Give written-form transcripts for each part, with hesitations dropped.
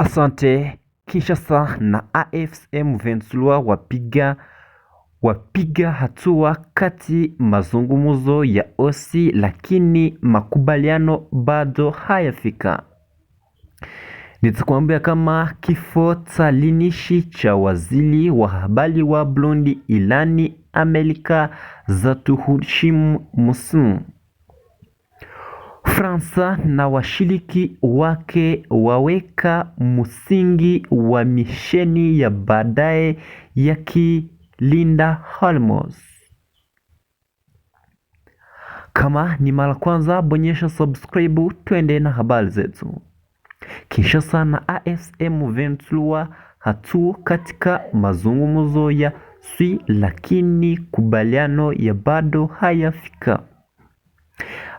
Asante. Kinshasa na AFC M23 wapiga hatua kati mazungumzo ya OSI, lakini makubaliano bado hayafika. Nitakwambia kama kifo talinishi cha waziri wa habari wa Burundi ilani Amerika za tuhushimu musimu. Fransa na washiriki wake waweka msingi wa misheni ya baadaye ya Kilinda Hormuz. Kama ni mara kwanza, bonyesha subscribe, twende na habari zetu. Kinshasa na AFC M23 hatua katika mazungumzo ya OSI, lakini kubaliano ya bado hayafika.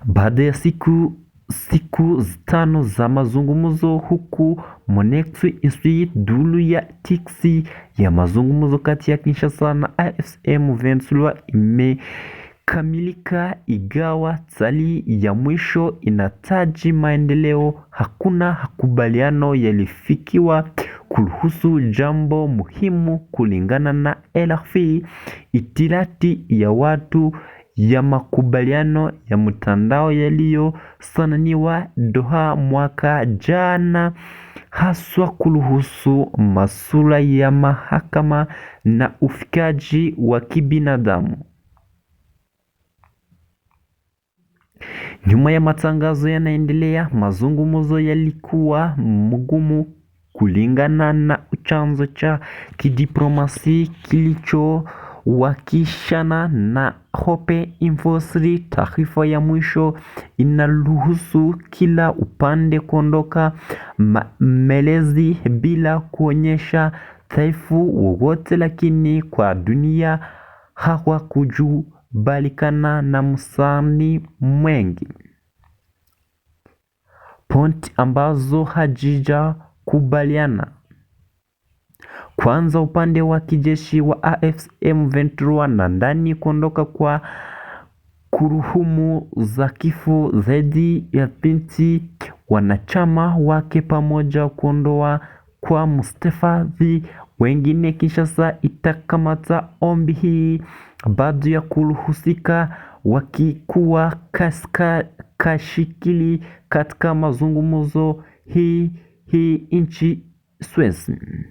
Baada ya siku 5 za mazungumzo, huku MONUSCO duru ya tiksi ya mazungumzo kati ya Kinshasa na AFC M23 imekamilika, igawa tali ya mwisho inataji maendeleo. Hakuna hakubaliano yalifikiwa kuhusu jambo muhimu kulingana na LFI. Itilati ya watu ya makubaliano ya mtandao yaliyosainiwa Doha mwaka jana, haswa kuhusu masuala ya mahakama na ufikaji wa kibinadamu. Nyuma ya matangazo yanaendelea, mazungumzo yalikuwa mgumu kulingana na chanzo cha kidiplomasi kilichowakishana na Hope Infosri. Taarifa ya mwisho inaruhusu kila upande kuondoka maelezi bila kuonyesha dhaifu wowote, lakini kwa dunia hawakujubalikana na msani mwengi. Point ambazo hajijakubaliana. Kwanza, upande wa kijeshi wa AFC M23 na ndani kuondoka kwa kuruhumu za kifo zaidi ya binti wanachama wake pamoja kuondoa kwa mustakabali wengine. Kinshasa itakamata ombi hii baada ya kuruhusika wakikuwa kashikili katika mazungumzo hii nchi Sweden.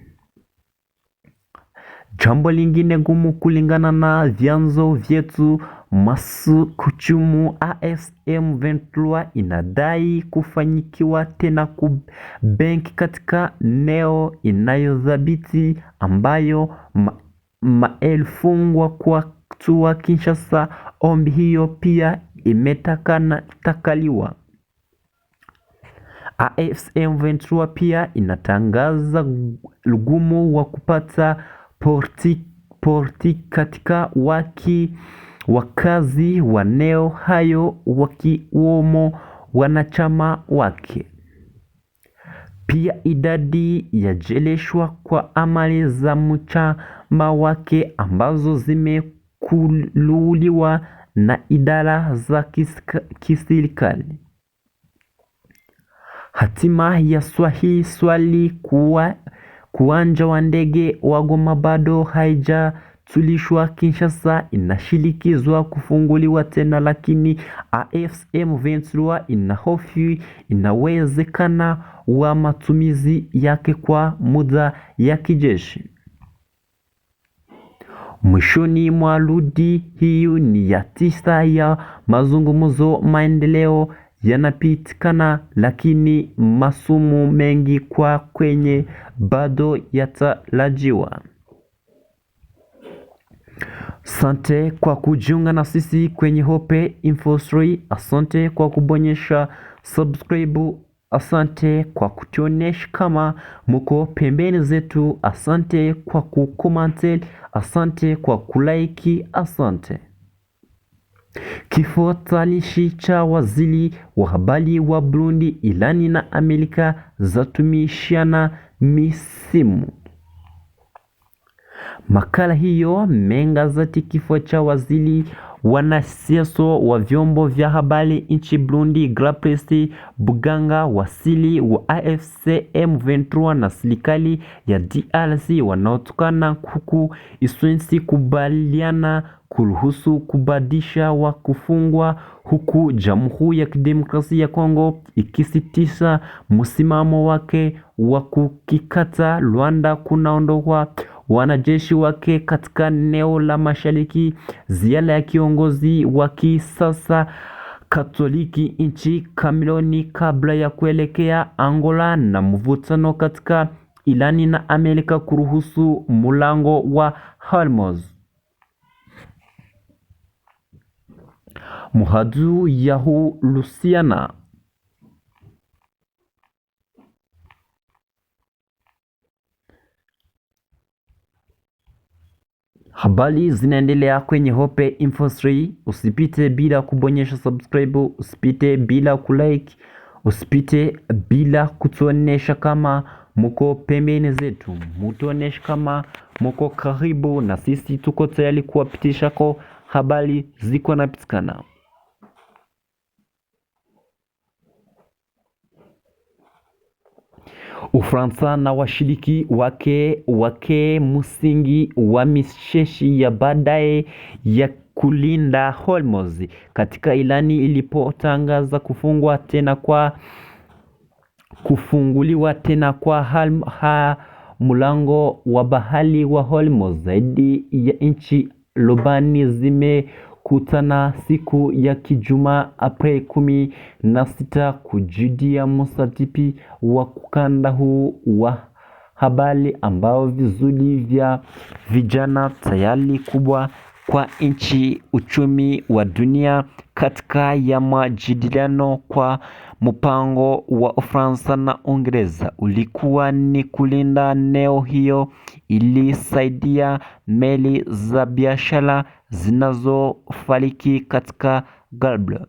Jambo lingine gumu kulingana na vyanzo vyetu masukuchumu, AFC M23 inadai kufanyikiwa tena kubenki katika eneo inayodhibiti ambayo maelfungwa kwa tua Kinshasa. Ombi hiyo pia imetakaliwa. AFC M23 pia inatangaza ugumu wa kupata porti katika wakazi wa eneo hayo wakiwemo wanachama wake. Pia idadi ya jeleshwa kwa amali za mchama wake ambazo zimekululiwa na idara za kiserikali. Hatima ya swali kuwanja wa ndege wa Goma bado haijatulishwa. Kinshasa inashinikizwa kufunguliwa tena, lakini AFC M23 inahofu inawezekana wa matumizi yake kwa muda ya kijeshi. Mwishoni mwa rudi hiyo ni ya 9 ya mazungumzo, maendeleo yanapitikana, lakini masumu mengi kwa kwenye bado yatarajiwa. Asante kwa kujiunga na sisi kwenye Hope Infosri. Asante kwa kubonyesha subscribe. Asante kwa kutuonesha kama muko pembeni zetu. Asante kwa kukomante. Asante kwa kulike. Asante. Kifo talishi cha waziri wa habari wa Burundi ilani na Amerika zatumishana misimu. Makala hiyo mengazeti kifo cha waziri Wanasiasa wa vyombo vya habari nchi Burundi, Grapress Buganga, wasili wa AFC M23 na serikali ya DRC wanaotokana huku iswensi kubaliana kuruhusu kubadisha wa kufungwa, huku Jamhuri ya Kidemokrasia ya Kongo ikisitisha msimamo wake wa kukikata Rwanda kunaondoa wanajeshi wake katika eneo la mashariki. Ziara ya kiongozi wa kisasa Katoliki nchi Kameruni kabla ya kuelekea Angola na mvutano katika Irani na Amerika kuruhusu mlango wa Hormuz. Muhadzu Yahu Lusiana. Habari zinaendelea kwenye Hope Info 3. Usipite bila kubonyesha subscribe, usipite bila kulike, usipite bila kutuonesha kama muko pembeni zetu, mutuonesha kama muko karibu na sisi. Tuko tayari kuwapitisha kwa habari ziko napitikana. Ufaransa na washiriki wake msingi wa misheshi ya baadaye ya kulinda Hormuz katika Irani ilipotangaza kufunguliwa tena kwa mlango wa bahari wa Hormuz. Zaidi ya nchi lobani zimekutana siku ya Ijumaa Aprili 16 kujudia msatipi wa ukanda huu wa habari ambao vizuri vya vijana tayari kubwa kwa nchi uchumi wa dunia katika ya majadiliano kwa mpango wa Ufaransa na Uingereza ulikuwa ni kulinda eneo hiyo ili saidia meli za biashara zinazofariki katika Gulf.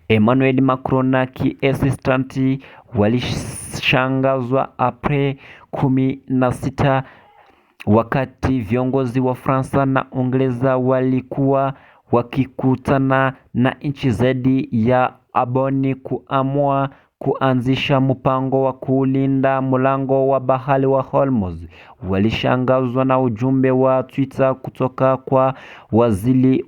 Emmanuel Macron na Kiesistanti walishangazwa Aprili 16 wakati viongozi wa Fransa na Uingereza walikuwa wakikutana na nchi zaidi ya aboni kuamua kuanzisha mpango wa kulinda mlango wa bahari wa Hormuz. Walishangazwa na ujumbe wa Twitter kutoka kwa waziri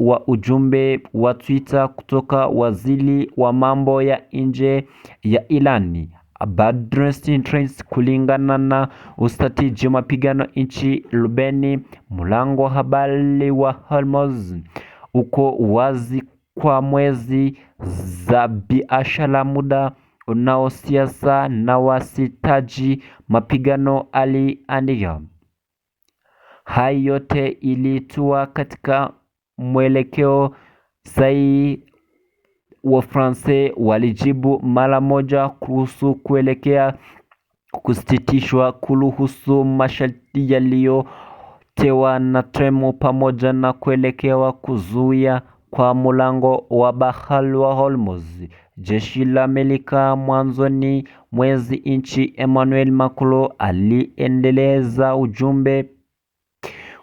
wa mambo ya nje ya Irani Badruddin Trains. Kulingana na ustatiji mapigano nchi Lubeni, mlango wa habari wa Hormuz uko wazi kwa mwezi za biashara, muda unaosiasa na wasitaji mapigano, aliandika. Hayo yote ilitua katika mwelekeo sahihi. Wafransa walijibu mara moja kuhusu kuelekea kusitishwa kuruhusu masharti yaliyotewa na Trump pamoja na kuelekewa kuzuia kwa mlango wa bahari wa Hormuz. Jeshi la Amerika mwanzoni mwezi nchi Emmanuel Macron aliendeleza ujumbe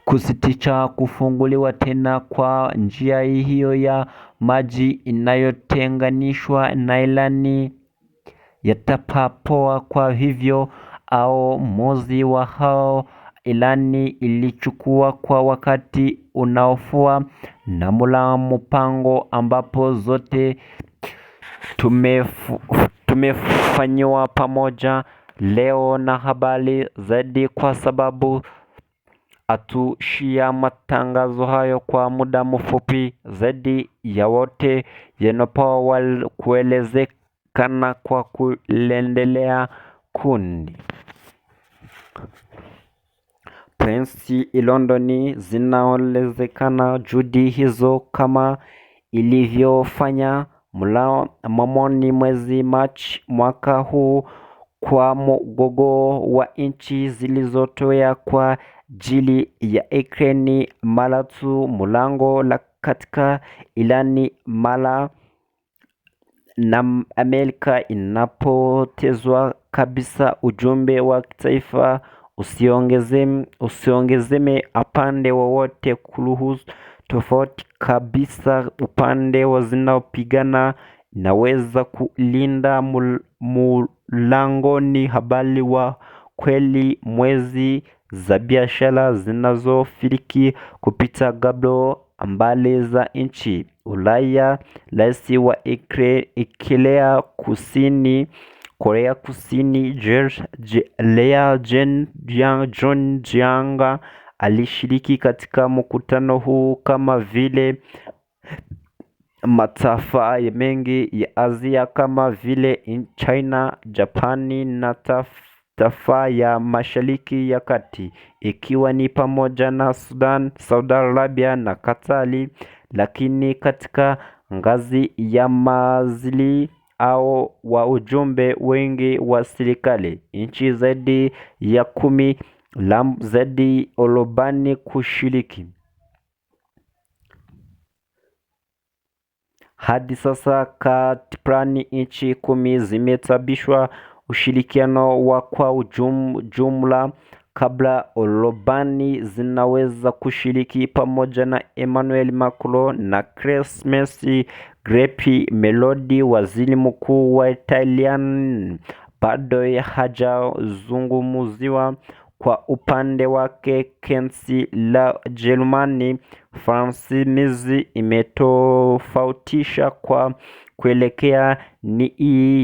kusitisha kufunguliwa tena kwa njia hiyo ya maji inayotenganishwa na Irani yatapapoa. Kwa hivyo uamuzi wa hao Irani ilichukua kwa wakati unaofua na mpango ambapo zote tumefanywa pamoja leo na habari zaidi, kwa sababu atushia matangazo hayo kwa muda mfupi zaidi ya wote yanapowa kuelezekana kwa kuendelea kundi Prince Londoni zinaolezekana juhudi hizo kama ilivyofanya mnamo mwezi Machi mwaka huu kwa mgogo wa nchi zilizotoa kwa ajili ya Ukraine mara tu mlango la katika Irani mara na Amerika inapotezwa kabisa ujumbe wa kitaifa usiongezeme upande wowote kuruhusu tofauti kabisa upande wa zinaopigana naweza kulinda mulangoni habari wa kweli mwezi za biashara zinazofiriki kupita gablo ambali za nchi Ulaya. Rais wa Korea Kusini John Jianga alishiriki katika mkutano huu kama vile mataifa mengi ya Asia kama vile China, Japani na taifa ya Mashariki ya Kati ikiwa ni pamoja na Sudan, Saudi Arabia na Katari. Lakini katika ngazi ya mazili au wa ujumbe wengi wa serikali nchi zaidi ya 10 zaidi olobani kushiriki. Hadi sasa katiprani nchi 10 zimetabishwa ushirikiano wa kwa ujumla kabla olobani zinaweza kushiriki pamoja na Emmanuel Macron na Clément Meloni waziri mkuu wa Italian bado hajazungumziwa. Kwa upande wake kensi la Jerumani Francis imetofautisha kwa kuelekea ni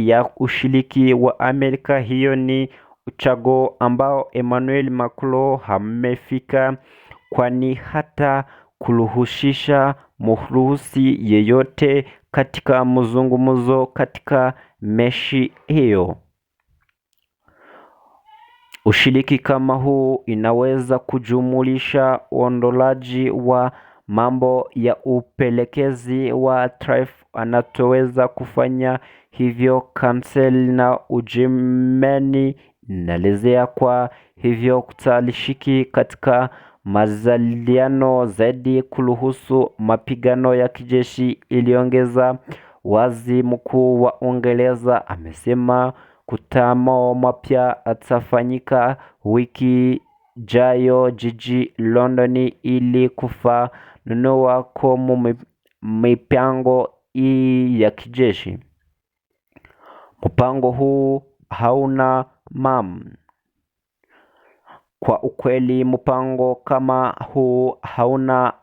ya ushiriki wa Amerika. Hiyo ni uchaguo ambao Emmanuel Macron hamefika kwani hata kuruhusisha muruhusi yeyote katika mzungumzo katika meshi hiyo. Ushiriki kama huu inaweza kujumulisha uondolaji wa mambo ya upelekezi wa tarifa anatoweza kufanya hivyo kanseli na Ujerumani inaelezea kwa hivyo kutalishiki katika mazaliano zaidi kuruhusu mapigano ya kijeshi iliongeza wazi. Mkuu wa Uingereza amesema mkutano mapya atafanyika wiki jayo jiji London ili kufafanua kwa mipango ya kijeshi. Mpango huu hauna kwa ukweli mpango kama huu hauna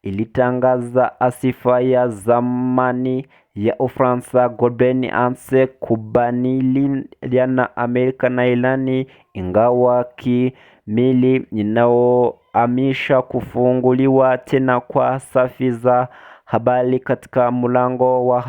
ilitangaza asifa ya zamani ya Ufaransa Gordon Anse kubanilia na Amerika na Irani ingawa kimili inaoamisha kufunguliwa tena kwa safi za habari katika mlango wa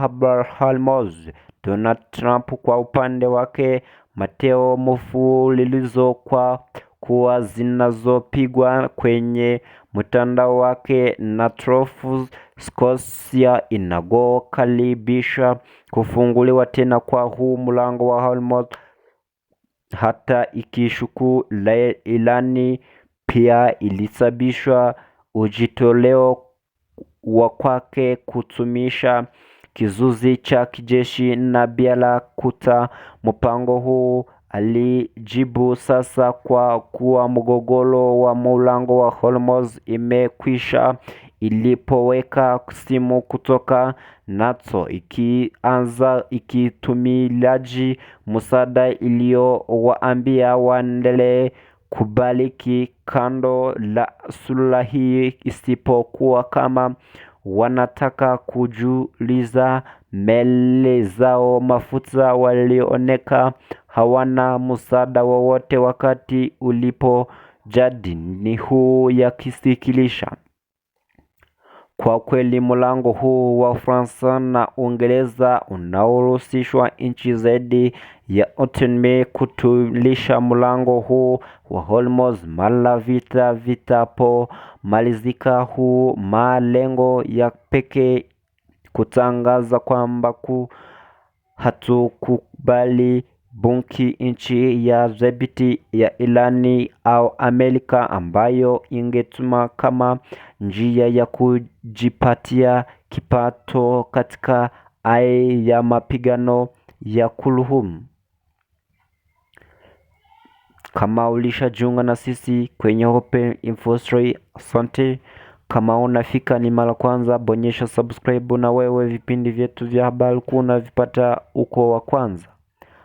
Hormuz. Donald Trump kwa upande wake Mateo mfululizo kwa kuwa zinazopigwa kwenye mtandao wake na Truth Social inakaribisha kufunguliwa tena kwa huu mlango wa Hormuz hata ikishuku Irani pia ilisababisha ujitoleo wa kwake kutumisha kizuizi cha kijeshi na bila kuta mpango huu alijibu sasa kwa kuwa mgogoro wa mlango wa Hormuz imekwisha ilipoweka simu kutoka NATO ikianza ikitumilaji msaada iliyowaambia waendelee kubaliki kando la suluhi isipokuwa kama wanataka kujuliza meli zao mafuta walioneka hawana msaada wowote wakati ulipo jadini huu ya kisikilisha. Kwa kweli mlango huu wa Ufaransa na Uingereza unaohusishwa nchi zaidi ya 10 kutulisha mlango huu wa Hormuz mara vita vitapo malizika huu malengo ya pekee kutangaza kwamba hatukubali bunki nchi ya dhabiti ya Irani au Amerika ambayo ingetuma kama njia ya kujipatia kipato katika ya mapigano ya kudumu. Kama ulishajiunga na sisi kwenye Open Info Story, asante. Kama unafika ni mara kwanza, bonyesha subscribe na wewe vipindi vyetu vya habari kuna vipata uko wa kwanza.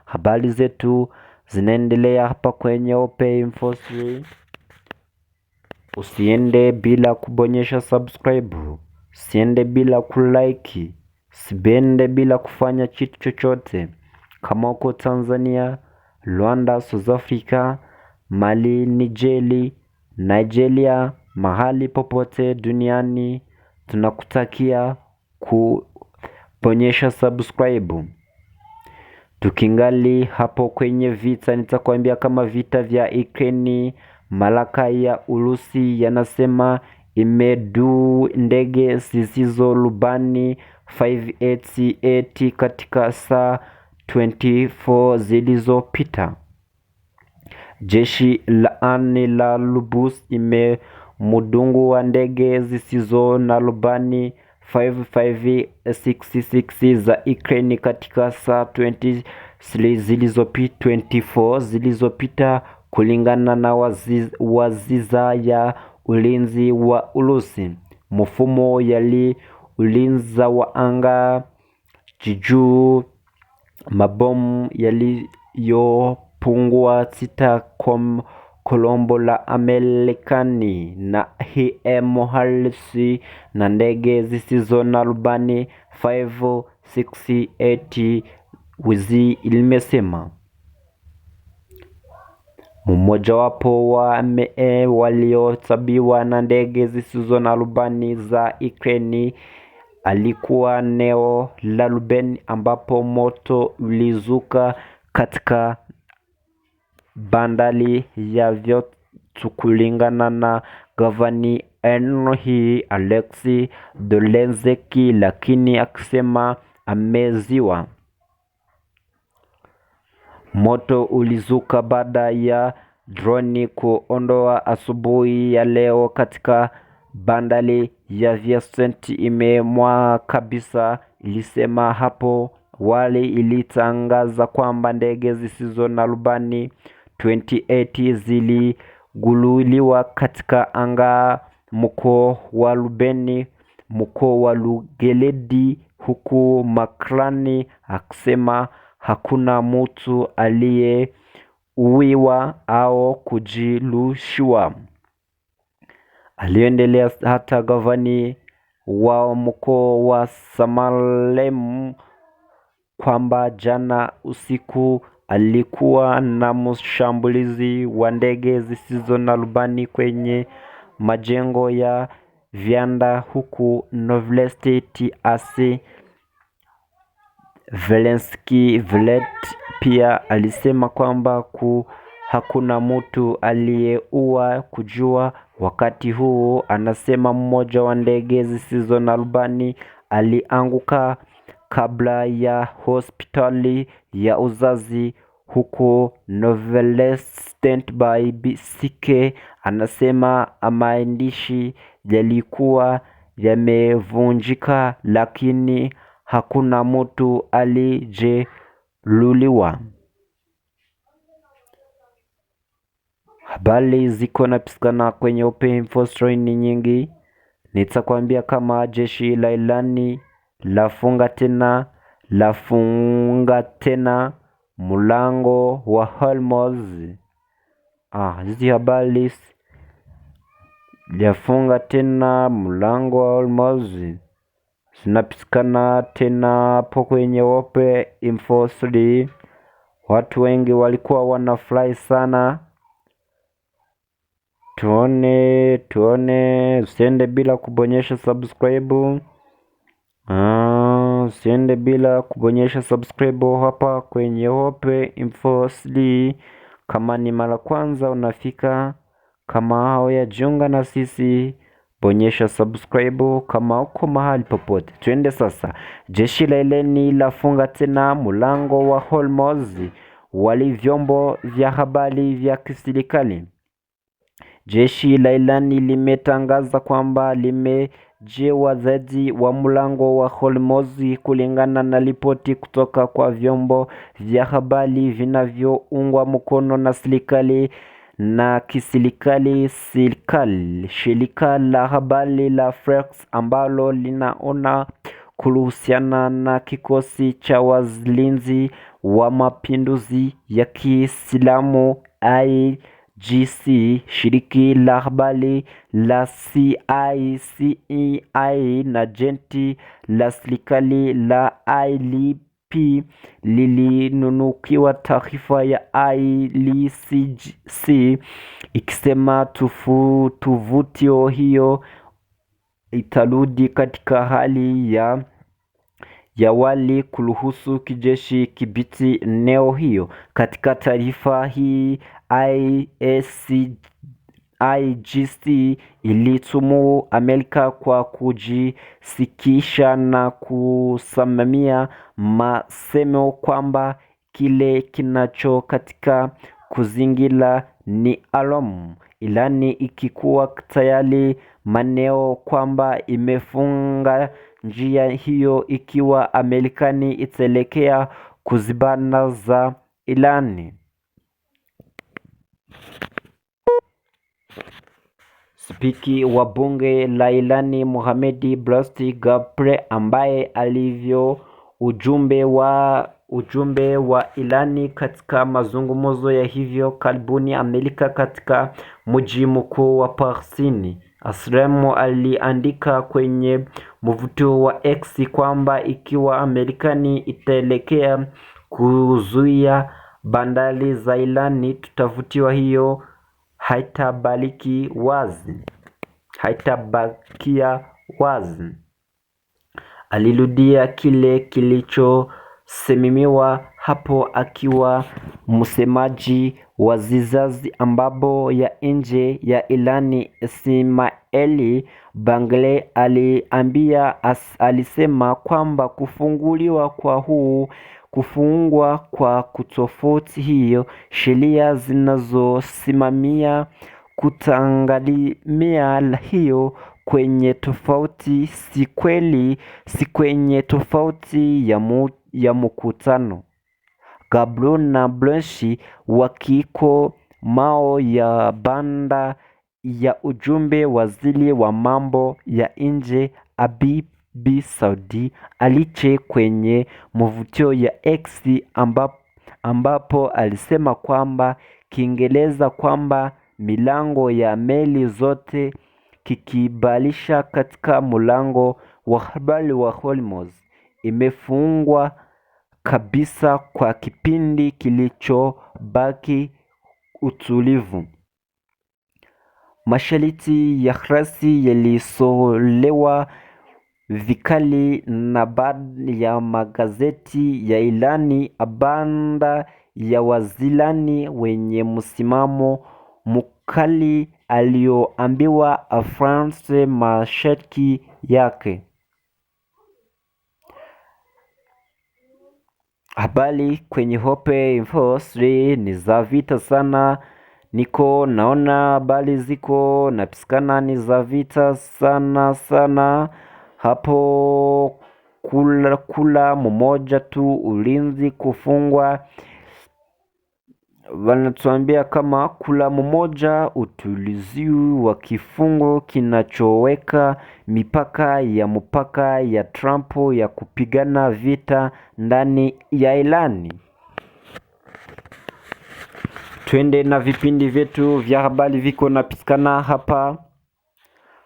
Habari zetu zinaendelea hapa kwenye Open Info Story. Usiende bila kubonyesha subscribe, usiende bila kulike, usiende bila kufanya kitu chochote. Kama uko Tanzania, Rwanda, South Africa, Mali, Nigeria, mahali popote duniani, tunakutakia kubonyesha subscribe. Tukingali hapo kwenye vita, nitakwambia kama vita vya Ukraine, Malaka ya Urusi yanasema imedu ndege zisizo rubani 588 katika saa 24 zilizopita. Jeshi la anga la Lubus imemdungu wa ndege zisizo na rubani 5566 za Ukraine katika saa 24 zilizopita, kulingana na waziza ya ulinzi wa Urusi. Mfumo yali ulinzi wa anga jiju mabomu yaliyopungua sita Kolombo la Amerikani na HIMARS na ndege zisizo na rubani 568 wizi ilimesema. Mmoja wapo wa waliotabiwa na ndege zisizo na rubani za Ukraine alikuwa eneo la Luben, ambapo moto ulizuka katika bandari ya Vyotu, kulingana na gavana Henry Alexei Dolenzeki, lakini akisema ameziwa. Moto ulizuka baada ya droni kuondoa asubuhi ya leo katika bandari ya Vyotu imemwa kabisa, ilisema hapo wale ilitangaza kwamba ndege zisizo na rubani 28 ziligululiwa katika anga mkoa wa Lubeni, mkoa wa Lugeledi, huku Makrani akisema hakuna mtu aliyeuiwa au kujeruhiwa. Aliendelea hata gavana wa mkoa wa Samalem kwamba jana usiku alikuwa na mshambulizi wa ndege zisizo na rubani kwenye majengo ya viwanda huku Novosti AC. Zelensky Vlet pia alisema kwamba hakuna mtu aliyeua kujua. Wakati huu anasema mmoja wa ndege zisizo na rubani alianguka kabla ya hospitali ya uzazi huko Novosti. BCK anasema maandishi yalikuwa yamevunjika, lakini hakuna mtu alijeruhiwa. Habari ziko na piskana kwenye Open Info Story ni nyingi. Nitakwambia kama jeshi la Irani lafunga tena mlango wa Hormuz. Hizi habari lafunga tena mlango wa Hormuz zinapitikana tena hapo kwenye Open Info Story. Watu wengi walikuwa wanafurahi sana. Tuone, usiende bila kubonyesha subscribe. Usiende bila kubonyesha subscribe hapa kwenye Open Info Story. Kama ni mara kwanza unafika, kama haujajiunga na sisi, bonyesha subscribe kama uko mahali popote. Tuende sasa. Jeshi la Irani lafunga tena mlango wa Hormuz, wali vyombo vya habari vya kiserikali. Jeshi la Irani limetangaza kwamba wa zaidi wa mlango wa Hormuz, kulingana na ripoti kutoka kwa vyombo vya habari vinavyoungwa mkono na serikali na kiserikali. Shirika la habari la Fars ambalo linaona kuhusiana na kikosi cha walinzi wa mapinduzi ya Kiislamu IRGC, shirika la habari la CICEI na jenti la serikali la IRIB lilinunukiwa taarifa ya IRGC ikisema tuvutio hiyo itarudi katika hali ya awali kuruhusu kijeshi kibiti eneo hiyo. Katika taarifa hii, IRGC ilitumu Amerika kwa kujisikisha na kusimamia masemo kwamba kile kinacho katika kuzingira ni alamu, Irani ikikuwa tayari maneno kwamba imefunga njia hiyo ikiwa Amerikani itaelekea kuzibana za Irani. Spiki wa bunge la Irani Mohammad Bagher Gharibaf, ambaye alivyo ujumbe wa Irani katika mazungumzo ya hivyo karibuni Amerika katika mji mkuu wa Paris, Aslam, aliandika kwenye mvuto wa X kwamba ikiwa Amerikani itaelekea kuzuia bandari za Irani, tutavutiwa hiyo haitabakia wazi. Alirudia kile kilichosememiwa hapo akiwa msemaji wa zizazi ambapo ya nje ya Irani Ismail Bagheri alisema kwamba kufungwa kwa kutofauti hiyo sheria zinazosimamia kutangalimia hiyo kwenye tofauti si kwenye tofauti ya mkutano. Gablo na Blanche wakiko mao ya banda ya ujumbe waziri wa mambo ya nje Abibi Saudi aliche kwenye mvutio ya X ambapo alisema kwamba Kiingereza kwamba milango ya meli zote kikibalisha katika mlango wa habari wa Hormuz imefungwa kabisa kwa kipindi kilichobaki utulivu. Masharti ya ghasia yalisolewa vikali na baadhi ya magazeti ya Irani banda ya Wazirani wenye msimamo mkali alioambiwa France masharti yake. Habari kwenye Hope Info 3 ni za vita sana. Niko naona habari ziko napisikana ni za vita sana. Hapo kula mmoja tu ulinzi kufungwa. Wanatuambia kama kula mmoja utulizi wa kifungo kinachoweka mipaka ya Trump ya kupigana vita ndani ya Irani. Twende na vipindi vyetu vya habari viko napisikana hapa.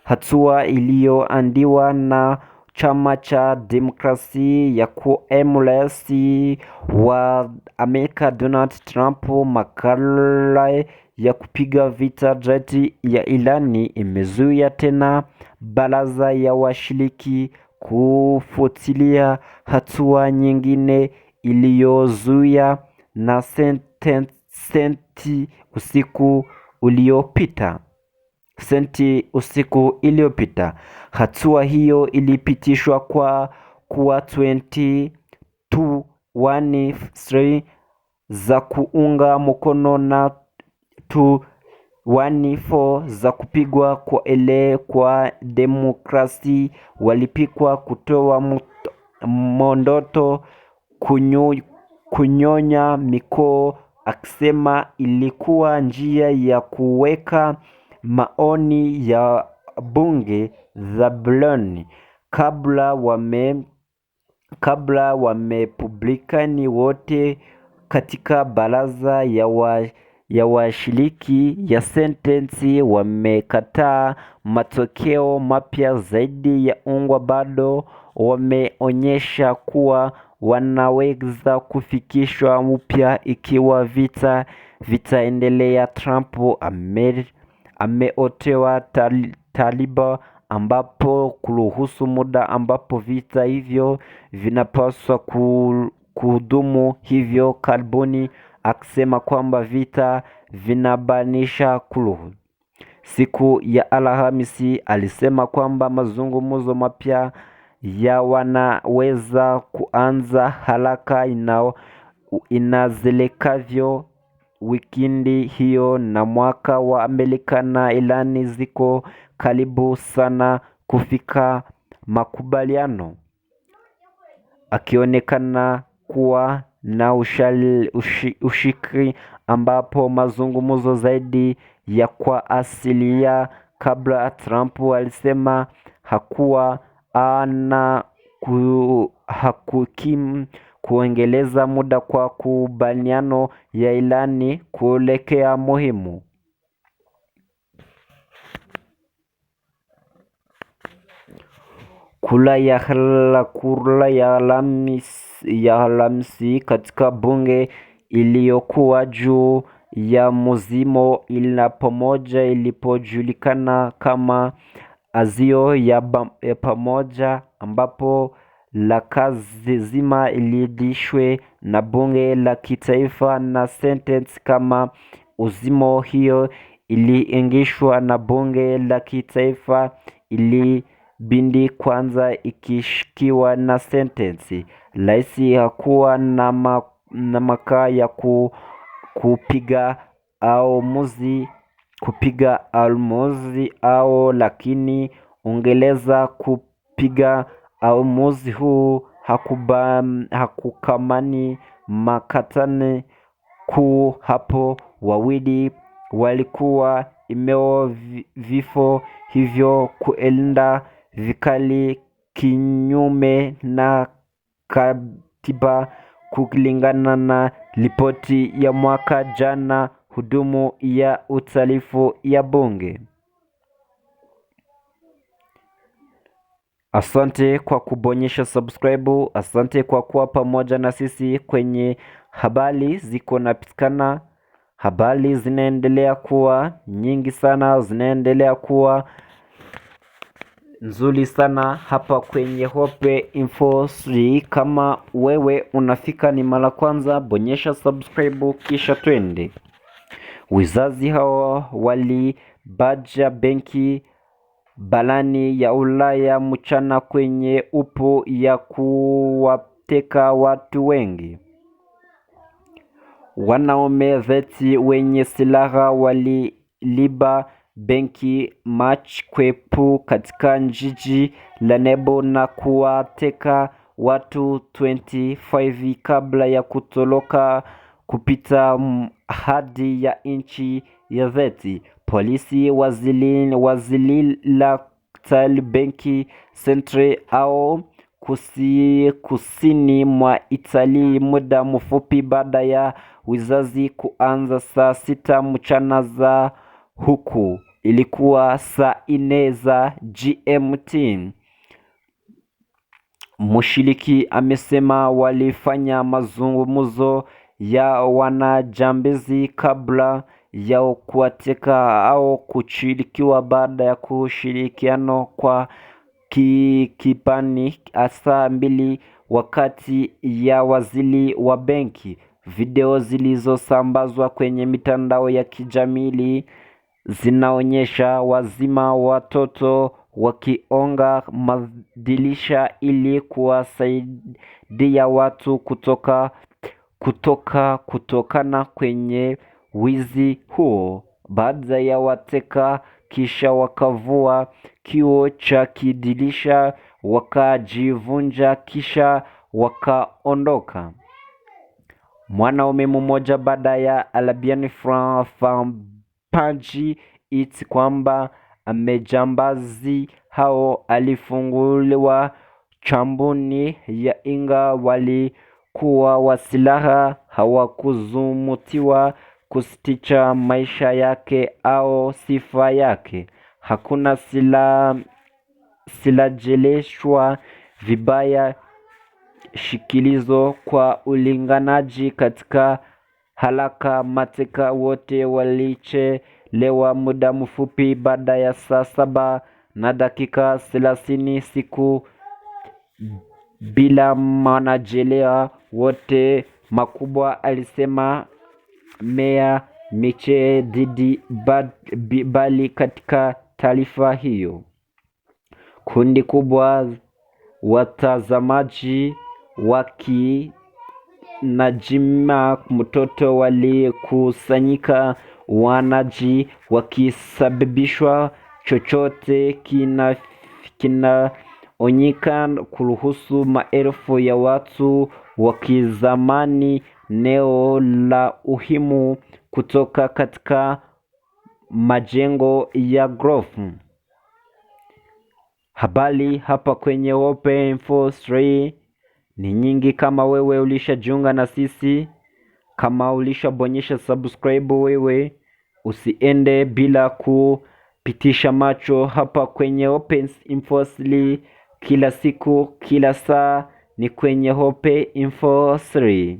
Hatua iliyoandiwa na chama cha demokrasi ya MLS wa Amerika Donald Trump, makala ya kupiga vita dhidi ya Irani imezuia tena baraza ya washiriki kufuatilia hatua nyingine iliyozuia na senti usiku uliopita. Hatua hiyo ilipitishwa kwa 20-13 za kuunga mkono na 1-4 za kupigwa kwa demokrasi walipikwa kutoa mondoto kunyonya mikoo, akisema ilikuwa njia ya kuweka maoni ya bunge Zabuloni kabla Wamepublikani wote katika baraza ya washiriki ya sentensi wamekataa matokeo mapya zaidi ya ungwa bado wameonyesha kuwa wanaweza kufikishwa upya ikiwa vitaendelea. Trump ameotewa Taliban ambapo kuruhusu muda ambapo vita hivyo vinapaswa kudumu hivyo karibuni, akisema kwamba vita vinabanisha kuruhu. Siku ya Alhamisi alisema kwamba mazungumzo mapya wanaweza kuanza haraka inazelekavyo. Wikendi hiyo na mwaka wa Amerika na Irani ziko karibu sana kufika makubaliano, akionekana kuwa na ushiriki ambapo mazungumzo zaidi ya kwa asilia. Kabla Trump alisema hakuwa hakukimu kuongeleza muda kwa kubaliano ya Irani kuelekea muhimu. Kura ya Alhamisi katika bunge iliyokuwa juu ya mzimo ila pamoja ilipojulikana kama azio ya pamoja, ambapo la kazi zima ilidishwe na bunge la kitaifa na sentence kama uzimo hiyo iliingishwa na bunge la kitaifa ilibindi kwanza ikishikiwa na sentensi. Rais hakuwa na makaa ya kupiga almuzi au, lakini ungeleza kupiga almuzi huu hakukamani makatani kuu hapo. Wawili walikuwa imeo vifo hivyo kuenda vikali kinyume na katiba kulingana na ripoti ya mwaka jana hudumu ya utalifu ya bunge. Asante kwa kubonyesha subscribe. Asante kwa kuwa pamoja na sisi kwenye habari ziko napatikana. Habari zinaendelea kuwa nyingi sana, zinaendelea kuwa nzuri sana hapa kwenye Hope Info 3. Kama wewe unafika ni mara kwanza, bonyesha subscribe kisha twende. Wizazi hao walibaja benki barani ya Ulaya mchana kwenye upo ya kuwateka watu wengi. Wanaume veti wenye silaha waliliba benki March kwepu katika jiji la Nebo na kuwateka watu 25 kabla ya kutoroka kupita hadi ya nchi ya veti. Polisi wazilila benki Centre au kusini mwa Italy muda mfupi baada ya wizazi kuanza saa 6 mchana za huku ilikuwa saa 4 za GMT. Mshiriki amesema walifanya mazungumzo ya wanajambazi kabla ya kuwateka au kushirikiwa baada ya kushirikiano kwa kipani saa 2 wakati ya waziri wa benki. Video zilizosambazwa kwenye mitandao ya kijamii zinaonyesha wazima watoto wakionga madirisha ili kuwasaidia watu kutokana kwenye wizi huo. baada ya wateka, kisha wakavua kioo cha kidirisha wakajivunja, kisha wakaondoka. Mwanaume mmoja baada ya Albion Fampanji iti kwamba majambazi hao alifunguliwa chambuni ya inga walikuwa wa silaha, hawakuzumutiwa kusitisha maisha yake au sifa yake. Hakuna silajeleshwa vibaya shikilizo kwa ulinganaji katika haraka. Mateka wote walichelewa muda mfupi baada ya saa 7 na dakika 30 siku bila manajelea wote makubwa, alisema Meya Miche Didi Bali katika taarifa hiyo. Kundi kubwa watazamaji wakinajima mtoto walikusanyika, wanaji wakisababishwa chochote kinaonyika kuruhusu maelfu ya watu wakizamani neo la uhimu kutoka katika majengo ya ghorofa. Habari hapa kwenye Open Info 3 ni nyingi. Kama wewe ulishajiunga na sisi, kama ulishabonyesha subscribe, wewe usiende bila kupitisha macho hapa kwenye Open Info 3. Kila siku, kila saa ni kwenye Open Info 3.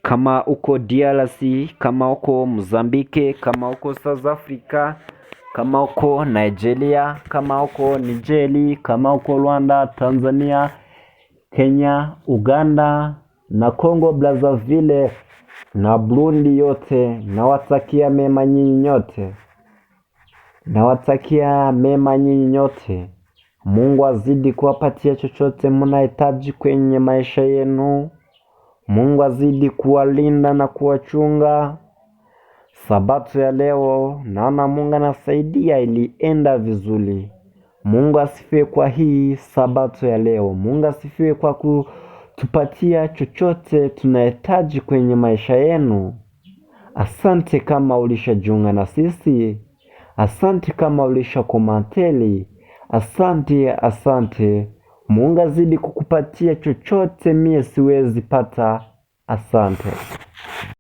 Kama uko DRC, kama uko Mozambique, kama uko South Africa, kama uko Nigeria, kama uko Nigeria, kama uko Rwanda, Tanzania, Kenya, Uganda na Congo Brazzaville na Burundi yote, nawatakia mema nyinyi nyote. Nawatakia mema nyinyi nyote. Mungu azidi kuwapatia chochote mnahitaji kwenye maisha yenu. Mungu azidi kuwalinda na kuwachunga. Sabato ya leo naona Mungu anasaidia ilienda vizuri. Mungu asifiwe kwa hii sabato ya leo. Mungu asifiwe kwa kutupatia chochote tunahitaji kwenye maisha yenu. Asante kama ulishajiunga na sisi. Asante kama ulishakomanteli. Asante. Mungu azidi kukupatia chochote mie siwezi pata. Asante.